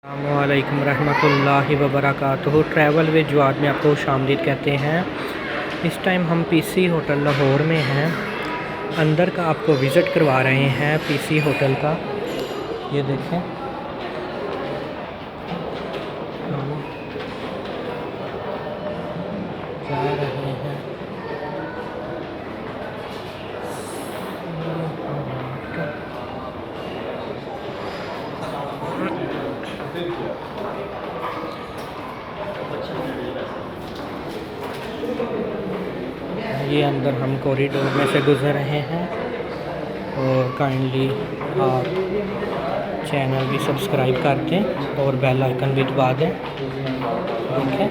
अस्सलामुअलैकुम रहमतुल्लाहि व बरकातुहू। ट्रैवल विद जवाद में आपको खुशामदीद कहते हैं। इस टाइम हम पीसी होटल लाहौर में हैं। अंदर का आपको विज़िट करवा रहे हैं पीसी होटल का। ये देखें, हम जा रहे हैं। ये अंदर हम कॉरिडोर में से गुज़र रहे हैं और काइंडली आप चैनल भी सब्सक्राइब कर दें और बेल आइकन भी दबा दें। देखें,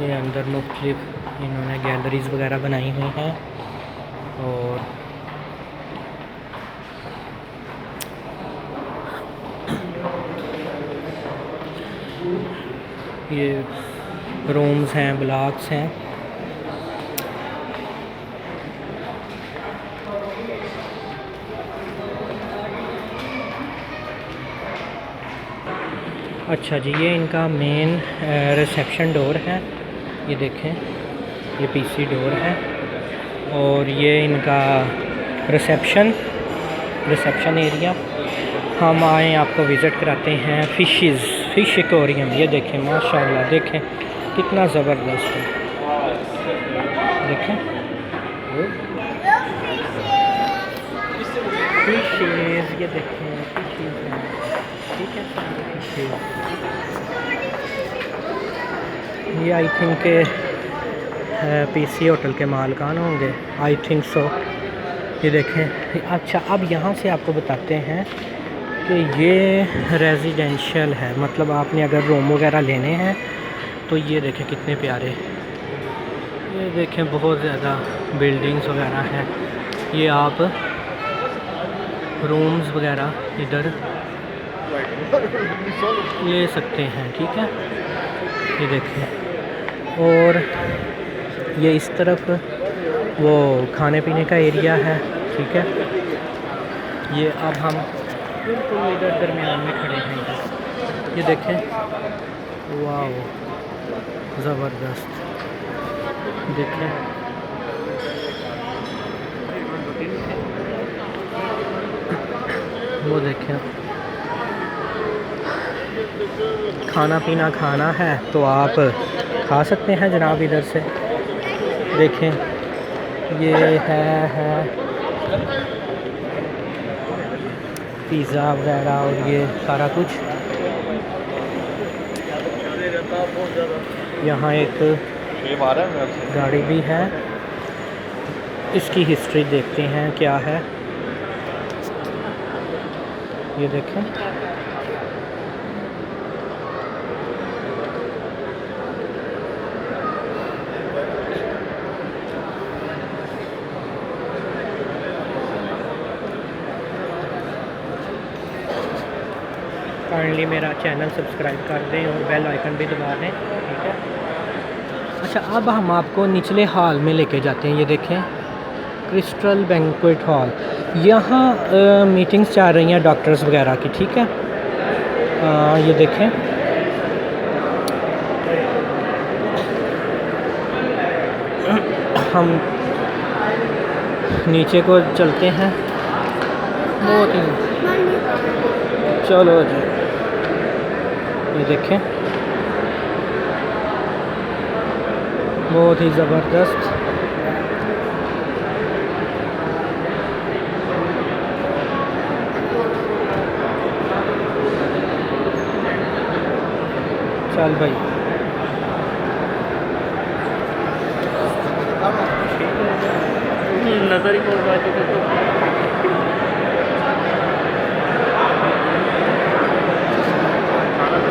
ये अंदर मुख्तलिफ इन्होंने गैलरीज़ वगैरह बनाई हुई हैं और ये रूम्स हैं, ब्लॉक्स हैं। अच्छा जी, ये इनका मेन रिसेप्शन डोर है। ये देखें, ये पीसी डोर है और ये इनका रिसेप्शन एरिया। हम आए आपको विज़िट कराते हैं फ़िश एक्वेरियम। ये देखें, माशाल्लाह, देखें कितना ज़बरदस्त है। देखें, फिशेज़, ये देखें फिशेज़ हैं, ठीक है। ये आई थिंक के पीसी होटल के मालिकान होंगे, आई थिंक सो। ये देखें। अच्छा, अब यहाँ से आपको बताते हैं कि ये रेजिडेंशियल है, मतलब आपने अगर रूम वगैरह लेने हैं तो ये देखें कितने प्यारे। ये देखें, बहुत ज़्यादा बिल्डिंग्स वगैरह हैं। ये आप रूम्स वगैरह इधर ले सकते हैं, ठीक है। ये देखें, और ये इस तरफ वो खाने पीने का एरिया है, ठीक है। ये अब हम बिल्कुल इधर दरमियान में खड़े हैं इधर। ये देखें, वाह, ज़बरदस्त। देखें, वो देखें, खाना पीना खाना है तो आप खा सकते हैं जनाब इधर से। देखें, ये है पिज़्ज़ा वगैरह और ये सारा कुछ। यहाँ एक गाड़ी भी है, इसकी हिस्ट्री देखते हैं क्या है। ये देखें, काइंडली मेरा चैनल सब्सक्राइब कर दें और बेल आइकन भी दबा दें, ठीक है। अच्छा, अब हम आपको निचले हॉल में लेके जाते हैं। ये देखें, क्रिस्टल बैंक्वेट हॉल। यहाँ मीटिंग्स चल रही हैं डॉक्टर्स वगैरह की, ठीक है। ये देखें, हम नीचे को चलते हैं। बहुत ही, चलो जी। ये देखें, बहुत ही ज़बरदस्त। चल भाई, नजर ही बोल रहा है।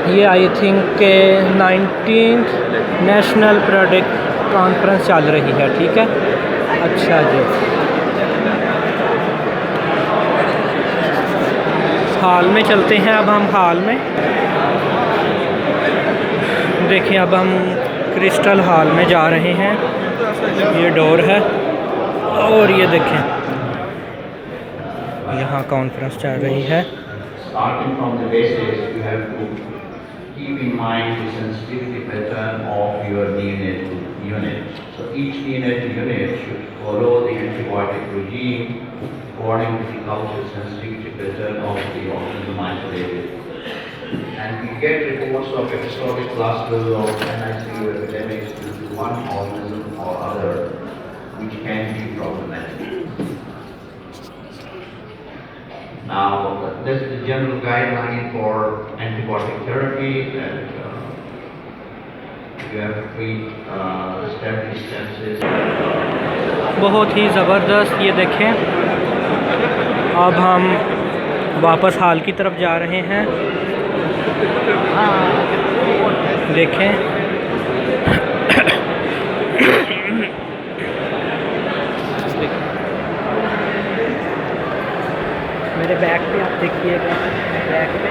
ये आई थिंक के 19th नेशनल प्रोडक्ट कॉन्फ्रेंस चल रही है, ठीक है। अच्छा जी, हॉल में चलते हैं। अब हम हॉल में देखें, अब हम क्रिस्टल हॉल में जा रहे हैं। ये डोर है और ये देखें यहाँ कॉन्फ्रेंस चल रही है। Starting from the basics, you have to keep in mind the sensitivity pattern of your neonatal unit. So each neonatal unit should follow the antibiotic regime according to the culture sensitivity pattern of the organism isolated. And we get reports of episodic clusters of NICU epidemics due to one organism or other, which can be problematic. Now, this is the general guideline for antibiotic therapy, and you have to treat established senses. बहुत ही ज़बरदस्त। ये देखें अब हम वापस हाल की तरफ जा रहे हैं। देखें मेरे बैग पे आप देखिएगा, बैग पे